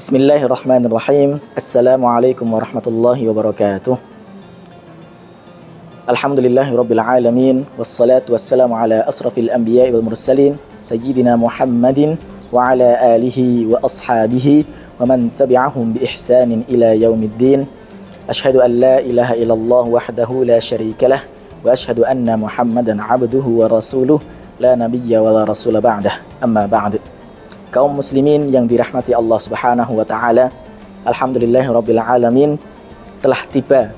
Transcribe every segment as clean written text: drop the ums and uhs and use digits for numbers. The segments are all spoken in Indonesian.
Bismillahirrahmanirrahim. Assalamualaikum warahmatullahi wabarakatuh. Alhamdulillahirabbil alamin wassalatu wassalamu ala asrafil anbiya'i wal mursalin sayyidina Muhammadin wa ala alihi wa ashabihi wa man tabi'ahum bi ihsanin ila yaumiddin. Asyhadu an la ilaha illallah wahdahu la syarikalah wa asyhadu anna Muhammadan abduhu wa rasuluh la nabiyya wa la rasula ba'dah. Amma ba'd. Kaum muslimin yang dirahmati Allah Subhanahu wa taala, alhamdulillahirabbil alamin, telah tiba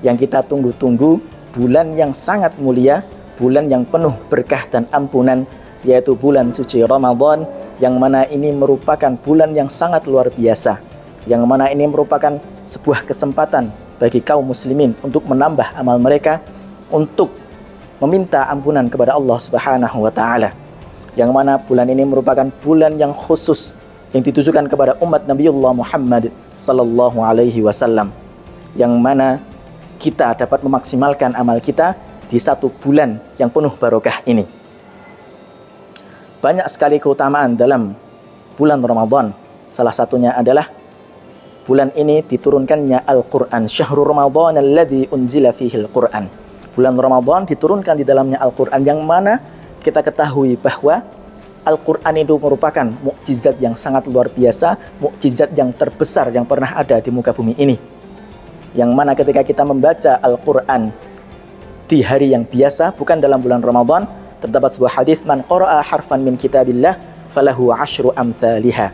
yang kita tunggu-tunggu, bulan yang sangat mulia, bulan yang penuh berkah dan ampunan, yaitu bulan suci Ramadan, yang mana ini merupakan bulan yang sangat luar biasa, yang mana ini merupakan sebuah kesempatan bagi kaum muslimin untuk menambah amal mereka, untuk meminta ampunan kepada Allah Subhanahu wa taala. Yang mana bulan ini merupakan bulan yang khusus yang ditujukan kepada umat Nabiullah Muhammad sallallahu alaihi wasallam, yang mana kita dapat memaksimalkan amal kita di satu bulan yang penuh barokah ini. Banyak sekali keutamaan dalam bulan Ramadan. Salah satunya adalah bulan ini diturunkannya Al-Quran. Syahrul Ramadan alladzi unzila fihil Quran. Bulan Ramadan diturunkan di dalamnya Al-Quran, yang mana kita ketahui bahwa Al-Quran itu merupakan mukjizat yang sangat luar biasa, mukjizat yang terbesar yang pernah ada di muka bumi ini. Yang mana ketika kita membaca Al-Quran di hari yang biasa, bukan dalam bulan Ramadan, terdapat sebuah hadis, man qara'a harfan min kitabillah falahu asyru amthaliha.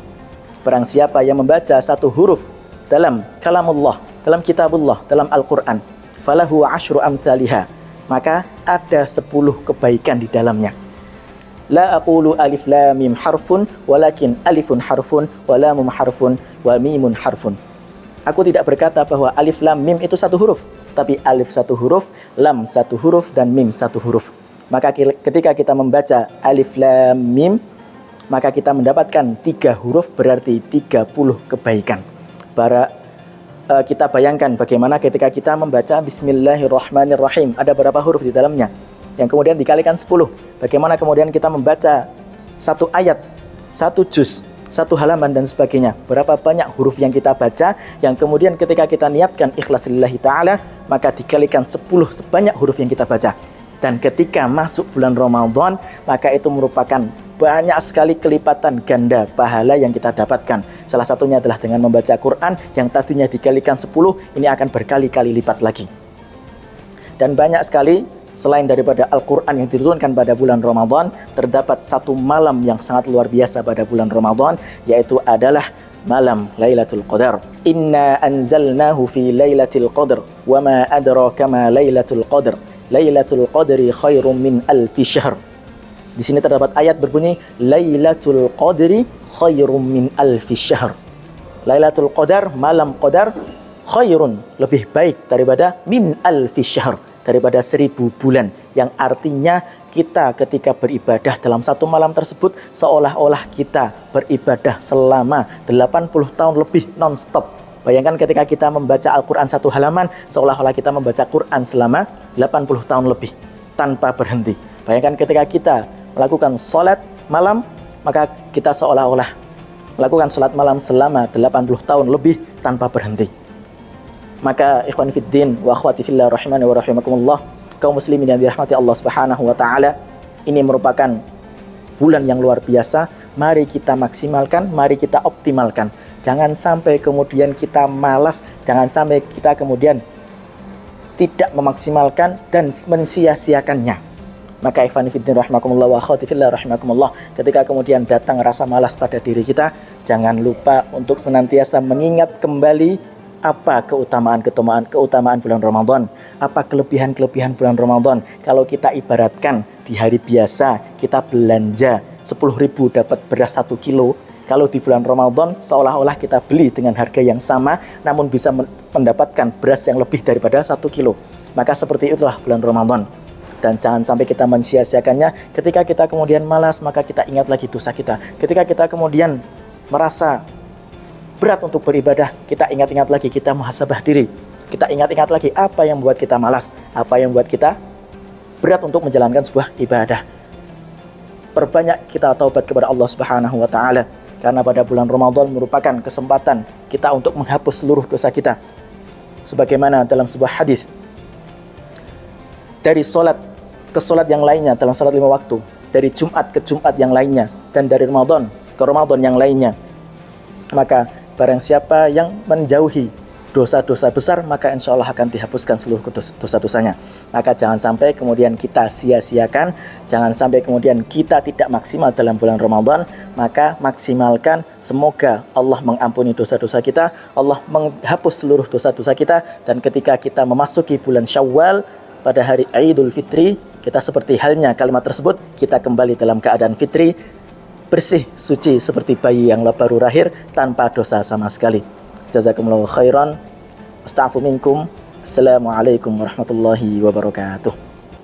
Barang siapa yang membaca satu huruf dalam kalamullah, dalam kitabullah, dalam Al-Quran, falahu asyru amthaliha, maka ada 10 kebaikan di dalamnya. La aqulu alif lam mim harfun walakin alifun harfun wa lamum harfun wa mimun harfun. Aku tidak berkata bahwa alif lam mim itu satu huruf, tapi alif satu huruf, lam satu huruf, dan mim satu huruf. Maka ketika kita membaca alif lam mim, maka kita mendapatkan 3 huruf, berarti 30 kebaikan. Kita bayangkan bagaimana ketika kita membaca Bismillahirrahmanirrahim, ada berapa huruf di dalamnya, yang kemudian dikalikan 10. Bagaimana kemudian kita membaca satu ayat, satu juz, satu halaman dan sebagainya, berapa banyak huruf yang kita baca, yang kemudian ketika kita niatkan ikhlas lillahi ta'ala, maka dikalikan 10 sebanyak huruf yang kita baca. Dan ketika masuk bulan Ramadan, maka itu merupakan banyak sekali kelipatan ganda pahala yang kita dapatkan. Salah satunya adalah dengan membaca Quran, yang tadinya dikalikan 10, ini akan berkali-kali lipat lagi. Dan banyak sekali selain daripada Al-Quran yang diturunkan pada bulan Ramadan, terdapat satu malam yang sangat luar biasa pada bulan Ramadan, yaitu adalah malam Lailatul Qadar. Inna anzalnahu fi Lailatul Qadar wa ma adraka ma Lailatul Qadar. Lailatul Qadri khairum min alfi syahr. Di sini terdapat ayat berbunyi Lailatul Qadri khairum min alfi syahr. Lailatul Qadar, malam Qadar, khairun, lebih baik daripada min alfi syahr, daripada 1000 bulan. Yang artinya kita ketika beribadah dalam satu malam tersebut, seolah-olah kita beribadah selama 80 tahun lebih non-stop. Bayangkan ketika kita membaca Al-Quran satu halaman, seolah-olah kita membaca Quran selama 80 tahun lebih, tanpa berhenti. Bayangkan ketika kita melakukan sholat malam, maka kita seolah-olah melakukan sholat malam selama 80 tahun lebih tanpa berhenti. Maka ikhwan fiddin wa akhwati fillah rahimani wa rahimakumullah, kaum muslimin yang dirahmati Allah Subhanahu wa taala, ini merupakan bulan yang luar biasa. Mari kita maksimalkan, mari kita optimalkan. Jangan sampai kemudian kita malas, jangan sampai kita kemudian tidak memaksimalkan dan mensia-siakannya. Maka ikhwan fillah rahimakumullah wa akhwati fillah rahimakumullah, ketika kemudian datang rasa malas pada diri kita, jangan lupa untuk senantiasa mengingat kembali apa keutamaan bulan Ramadan, apa kelebihan bulan Ramadan. Kalau kita ibaratkan di hari biasa kita belanja 10.000 dapat beras 1 kilo, kalau di bulan Ramadan seolah-olah kita beli dengan harga yang sama, namun bisa mendapatkan beras yang lebih daripada 1 kilo. Maka seperti itulah bulan Ramadan. Dan jangan sampai kita mensia-siakannya. Ketika kita kemudian malas, maka kita ingat lagi dosa kita. Ketika kita kemudian merasa berat untuk beribadah, kita ingat-ingat lagi, kita muhasabah diri. Kita ingat-ingat lagi apa yang membuat kita malas, apa yang membuat kita berat untuk menjalankan sebuah ibadah. Perbanyak kita taubat kepada Allah Subhanahu wa taala. Karena pada bulan Ramadan merupakan kesempatan kita untuk menghapus seluruh dosa kita. Sebagaimana dalam sebuah hadis, dari solat ke solat yang lainnya dalam salat 5 waktu, dari Jumat ke Jumat yang lainnya, dan dari Ramadan ke Ramadan yang lainnya, maka barang siapa yang menjauhi dosa-dosa besar, maka insya Allah akan dihapuskan seluruh dosa-dosanya. Maka jangan sampai kemudian kita sia-siakan, jangan sampai kemudian kita tidak maksimal dalam bulan Ramadan. Maka maksimalkan, semoga Allah mengampuni dosa-dosa kita, Allah menghapus seluruh dosa-dosa kita. Dan ketika kita memasuki bulan Syawal pada hari Idul Fitri, kita seperti halnya kalimat tersebut, kita kembali dalam keadaan fitri, bersih, suci seperti bayi yang baru lahir tanpa dosa sama sekali. Jazakumullahu khairan. Astaghfiru minkum. Assalamualaikum warahmatullahi wabarakatuh.